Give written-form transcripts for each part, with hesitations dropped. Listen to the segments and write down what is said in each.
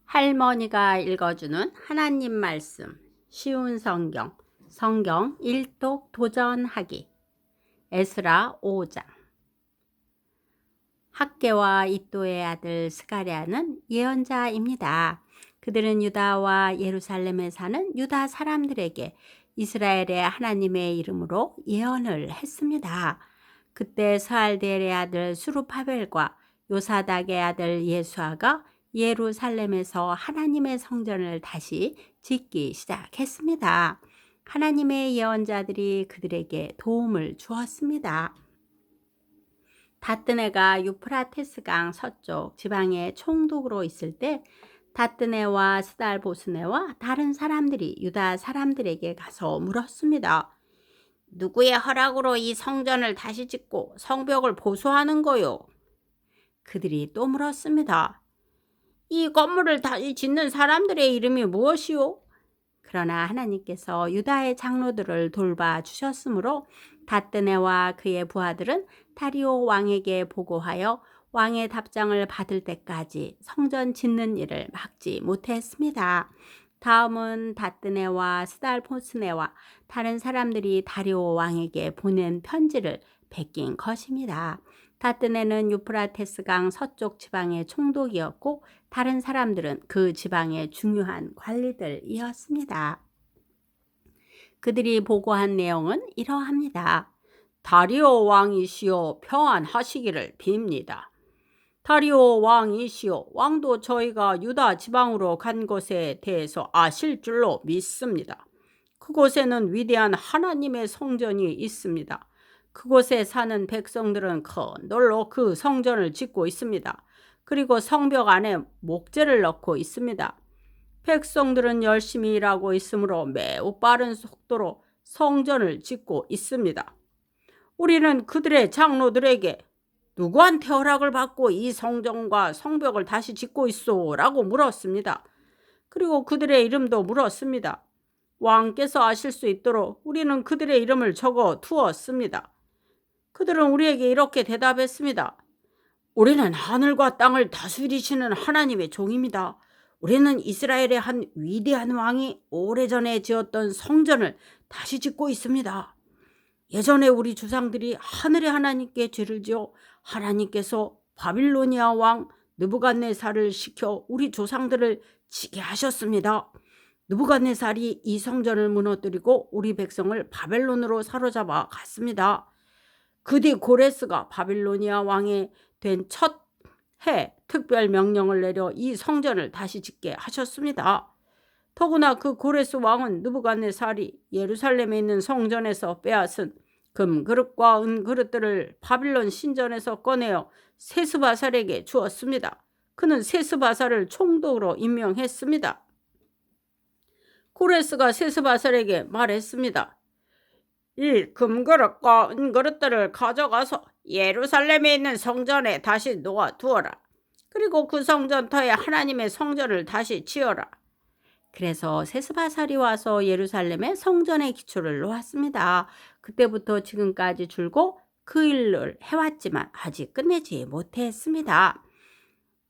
할머니가 읽어주는 하나님 말씀, 쉬운 성경 일독 도전하기. 에스라 5장. 학개와 이또의 아들 스가랴는 예언자입니다. 그들은 유다와 예루살렘에 사는 유다 사람들에게 이스라엘의 하나님의 이름으로 예언을 했습니다. 그때 스알델의 아들 수르바벨과 요사닥의 아들 예수아가 예루살렘에서 하나님의 성전을 다시 짓기 시작했습니다. 하나님의 예언자들이 그들에게 도움을 주었습니다. 다뜨네가 유프라테스강 서쪽 지방의 총독으로 있을 때 다뜨네와 스달보스네와 다른 사람들이 유다 사람들에게 가서 물었습니다. 누구의 허락으로 이 성전을 다시 짓고 성벽을 보수하는 거요? 그들이 또 물었습니다. 이 건물을 다시 짓는 사람들의 이름이 무엇이요? 그러나 하나님께서 유다의 장로들을 돌봐주셨으므로 다뜨네와 그의 부하들은 다리오 왕에게 보고하여 왕의 답장을 받을 때까지 성전 짓는 일을 막지 못했습니다. 다음은 다뜨네와 스달포스네와 다른 사람들이 다리오 왕에게 보낸 편지를 베낀 것입니다. 다뜨네는 유프라테스강 서쪽 지방의 총독이었고 다른 사람들은 그 지방의 중요한 관리들이었습니다. 그들이 보고한 내용은 이러합니다. 다리오 왕이시여 평안하시기를 빕니다. 다리오 왕이시여 왕도 저희가 유다 지방으로 간 것에 대해서 아실 줄로 믿습니다. 그곳에는 위대한 하나님의 성전이 있습니다. 그곳에 사는 백성들은 큰 돌로 그 성전을 짓고 있습니다. 그리고 성벽 안에 목재를 넣고 있습니다. 백성들은 열심히 일하고 있으므로 매우 빠른 속도로 성전을 짓고 있습니다. 우리는 그들의 장로들에게 누구한테 허락을 받고 이 성전과 성벽을 다시 짓고 있소? 라고 물었습니다. 그리고 그들의 이름도 물었습니다. 왕께서 아실 수 있도록 우리는 그들의 이름을 적어 두었습니다. 그들은 우리에게 이렇게 대답했습니다. 우리는 하늘과 땅을 다스리시는 하나님의 종입니다. 우리는 이스라엘의 한 위대한 왕이 오래전에 지었던 성전을 다시 짓고 있습니다. 예전에 우리 조상들이 하늘의 하나님께 죄를 지어 하나님께서 바빌로니아 왕 느부갓네살을 시켜 우리 조상들을 지게 하셨습니다. 느부갓네살이 이 성전을 무너뜨리고 우리 백성을 바벨론으로 사로잡아 갔습니다. 그 뒤 고레스가 바빌로니아 왕이 된 첫 해 특별 명령을 내려 이 성전을 다시 짓게 하셨습니다. 더구나 그 고레스 왕은 느부갓네살이 예루살렘에 있는 성전에서 빼앗은 금그릇과 은그릇들을 바빌론 신전에서 꺼내어 세스바살에게 주었습니다. 그는 세스바살을 총독으로 임명했습니다. 고레스가 세스바살에게 말했습니다. 이 금그릇과 은그릇들을 가져가서 예루살렘에 있는 성전에 다시 놓아두어라. 그리고 그 성전터에 하나님의 성전을 다시 지어라. 그래서 세스바살이 와서 예루살렘에 성전의 기초를 놓았습니다. 그때부터 지금까지 줄곧 그 일을 해왔지만 아직 끝내지 못했습니다.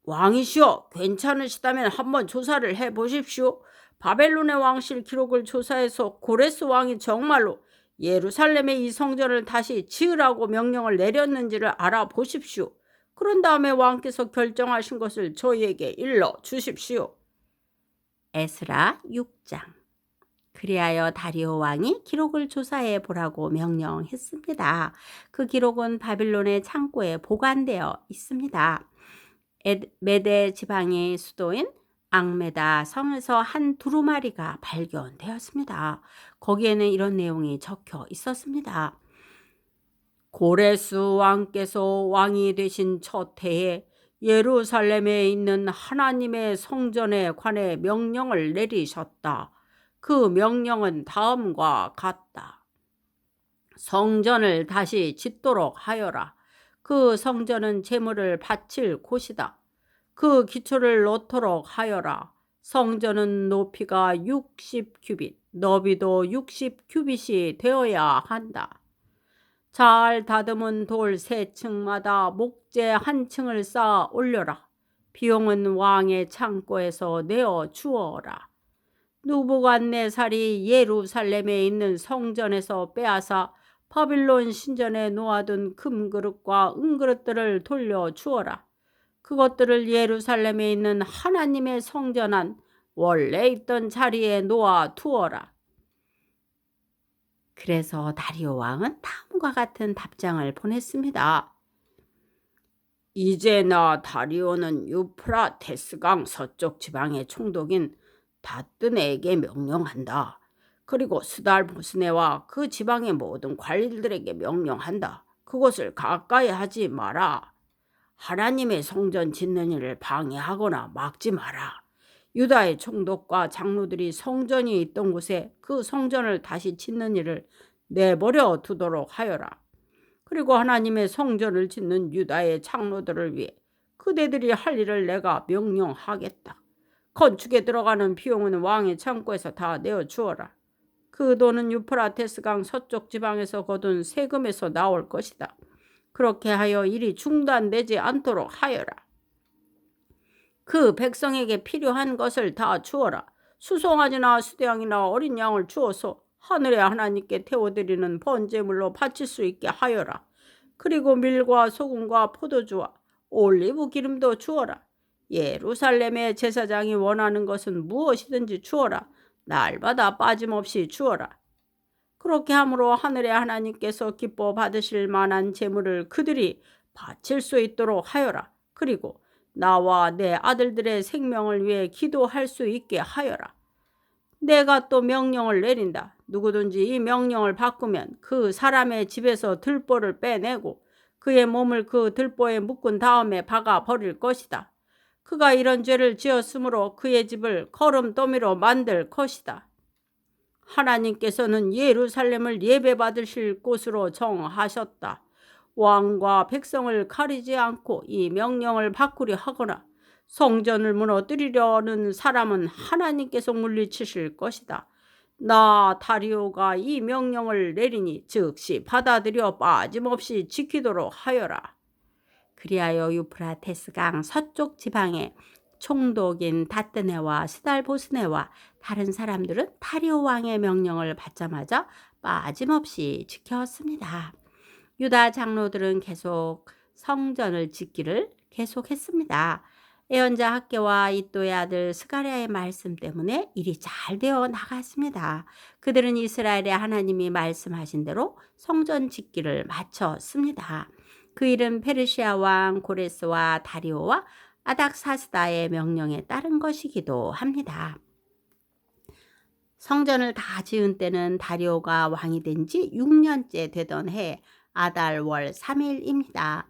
왕이시여, 괜찮으시다면 한번 조사를 해보십시오. 바벨론의 왕실 기록을 조사해서 고레스 왕이 정말로 예루살렘에 이 성전을 다시 지으라고 명령을 내렸는지를 알아보십시오. 그런 다음에 왕께서 결정하신 것을 저희에게 일러 주십시오. 에스라 6장. 그리하여 다리오 왕이 기록을 조사해 보라고 명령했습니다. 그 기록은 바빌론의 창고에 보관되어 있습니다. 메데 지방의 수도인 앙메다 성에서 한 두루마리가 발견되었습니다. 거기에는 이런 내용이 적혀 있었습니다. 고레스 왕께서 왕이 되신 첫 해에 예루살렘에 있는 하나님의 성전에 관해 명령을 내리셨다. 그 명령은 다음과 같다. 성전을 다시 짓도록 하여라. 그 성전은 제물을 바칠 곳이다. 그 기초를 놓도록 하여라. 성전은 높이가 60규빗, 너비도 60규빗이 되어야 한다. 잘 다듬은 돌 3층마다 목재 1층을 쌓아 올려라. 비용은 왕의 창고에서 내어 주어라. 느부갓네살이 예루살렘에 있는 성전에서 빼앗아 바빌론 신전에 놓아둔 금그릇과 은그릇들을 돌려 주어라. 그것들을 예루살렘에 있는 하나님의 성전 안 원래 있던 자리에 놓아 두어라. 그래서 다리오 왕은 다음과 같은 답장을 보냈습니다. 이제 나 다리오는 유프라테스강 서쪽 지방의 총독인 다뜨네에게 명령한다. 그리고 스달보스네와 그 지방의 모든 관리들에게 명령한다. 그것을 가까이 하지 마라. 하나님의 성전 짓는 일을 방해하거나 막지 마라. 유다의 총독과 장로들이 성전이 있던 곳에 그 성전을 다시 짓는 일을 내버려 두도록 하여라. 그리고 하나님의 성전을 짓는 유다의 장로들을 위해 그대들이 할 일을 내가 명령하겠다. 건축에 들어가는 비용은 왕의 창고에서 다 내어 주어라. 그 돈은 유프라테스강 서쪽 지방에서 거둔 세금에서 나올 것이다. 그렇게 하여 일이 중단되지 않도록 하여라. 그 백성에게 필요한 것을 다 주어라. 수송아지나 수대양이나 어린 양을 주어서 하늘의 하나님께 태워드리는 번제물로 바칠 수 있게 하여라. 그리고 밀과 소금과 포도주와 올리브 기름도 주어라. 예루살렘의 제사장이 원하는 것은 무엇이든지 주어라. 날마다 빠짐없이 주어라. 그렇게 함으로 하늘의 하나님께서 기뻐 받으실 만한 제물을 그들이 바칠 수 있도록 하여라. 그리고 나와 내 아들들의 생명을 위해 기도할 수 있게 하여라. 내가 또 명령을 내린다. 누구든지 이 명령을 바꾸면 그 사람의 집에서 들보를 빼내고 그의 몸을 그 들보에 묶은 다음에 박아 버릴 것이다. 그가 이런 죄를 지었으므로 그의 집을 거름더미로 만들 것이다. 하나님께서는 예루살렘을 예배받으실 곳으로 정하셨다. 왕과 백성을 가리지 않고 이 명령을 바꾸려 하거나 성전을 무너뜨리려는 사람은 하나님께서 물리치실 것이다. 나 다리오가 이 명령을 내리니 즉시 받아들여 빠짐없이 지키도록 하여라. 그리하여 유프라테스강 서쪽 지방의 총독인 다뜨네와 스달보스네와 다른 사람들은 다리오 왕의 명령을 받자마자 빠짐없이 지켰습니다. 유다 장로들은 계속 성전을 짓기를 계속했습니다. 예언자 학개와 이도의 아들 스가랴의 말씀 때문에 일이 잘 되어 나갔습니다. 그들은 이스라엘의 하나님이 말씀하신 대로 성전 짓기를 마쳤습니다. 그 일은 페르시아 왕 고레스와 다리오와 아닥사스다의 명령에 따른 것이기도 합니다. 성전을 다 지은 때는 다리오가 왕이 된 지 6년째 되던 해 아달월 3일입니다.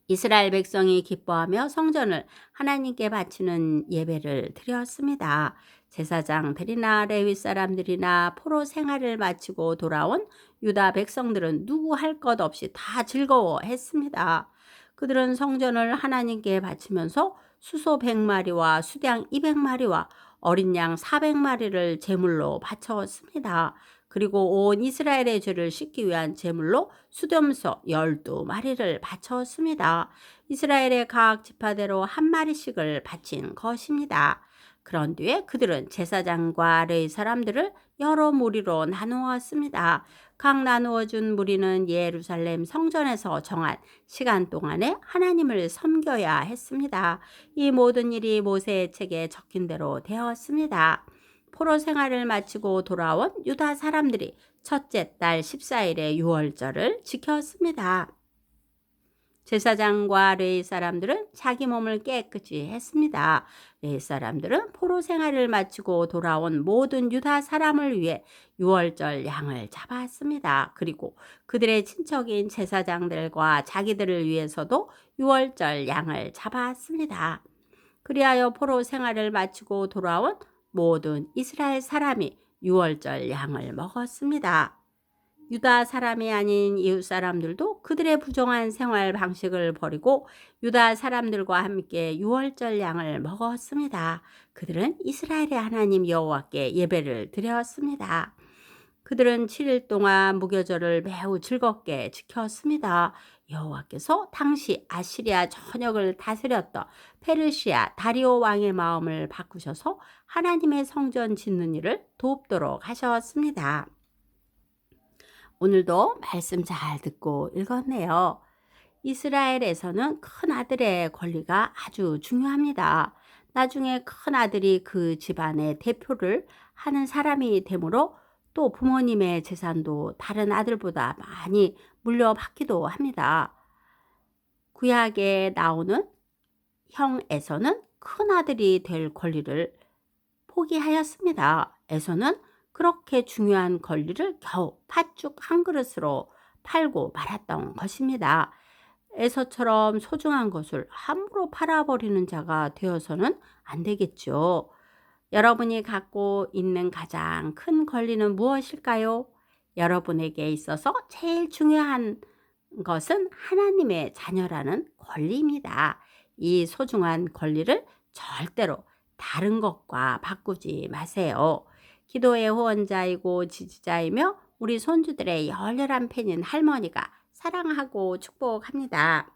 이스라엘 백성이 기뻐하며 성전을 하나님께 바치는 예배를 드렸습니다. 제사장들이나 레위 사람들이나 포로 생활을 마치고 돌아온 유다 백성들은 누구 할 것 없이 다 즐거워했습니다. 그들은 성전을 하나님께 바치면서 수소 100마리와 수량 200마리와 어린 양 400마리를 제물로 바쳤습니다. 그리고 온 이스라엘의 죄를 씻기 위한 제물로 수염소 12마리를 바쳤습니다. 이스라엘의 각 지파대로 한 마리씩을 바친 것입니다. 그런 뒤에 그들은 제사장과 레위 사람들을 여러 무리로 나누었습니다. 각 나누어준 무리는 예루살렘 성전에서 정한 시간 동안에 하나님을 섬겨야 했습니다. 이 모든 일이 모세의 책에 적힌 대로 되었습니다. 포로 생활을 마치고 돌아온 유다 사람들이 첫째 달 14일의 유월절을 지켰습니다. 제사장과 레위 사람들은 자기 몸을 깨끗이 했습니다. 레위 사람들은 포로 생활을 마치고 돌아온 모든 유다 사람을 위해 유월절 양을 잡았습니다. 그리고 그들의 친척인 제사장들과 자기들을 위해서도 유월절 양을 잡았습니다. 그리하여 포로 생활을 마치고 돌아온 모든 이스라엘 사람이 유월절 양을 먹었습니다. 유다 사람이 아닌 이웃 사람들도 그들의 부정한 생활 방식을 버리고 유다 사람들과 함께 유월절 양을 먹었습니다. 그들은 이스라엘의 하나님 여호와께 예배를 드렸습니다. 그들은 7일 동안 무교절을 매우 즐겁게 지켰습니다. 여호와께서 당시 아시리아 전역을 다스렸던 페르시아 다리오 왕의 마음을 바꾸셔서 하나님의 성전 짓는 일을 돕도록 하셨습니다. 오늘도 말씀 잘 듣고 읽었네요. 이스라엘에서는 큰 아들의 권리가 아주 중요합니다. 나중에 큰 아들이 그 집안의 대표를 하는 사람이 되므로 또 부모님의 재산도 다른 아들보다 많이 물려받기도 합니다. 구약에 나오는 형 에서는 큰 아들이 될 권리를 포기하였습니다. 에서는 그렇게 중요한 권리를 겨우 팥죽 한 그릇으로 팔고 말았던 것입니다. 에서처럼 소중한 것을 함부로 팔아버리는 자가 되어서는 안 되겠죠. 여러분이 갖고 있는 가장 큰 권리는 무엇일까요? 여러분에게 있어서 제일 중요한 것은 하나님의 자녀라는 권리입니다. 이 소중한 권리를 절대로 다른 것과 바꾸지 마세요. 기도의 후원자이고 지지자이며 우리 손주들의 열렬한 팬인 할머니가 사랑하고 축복합니다.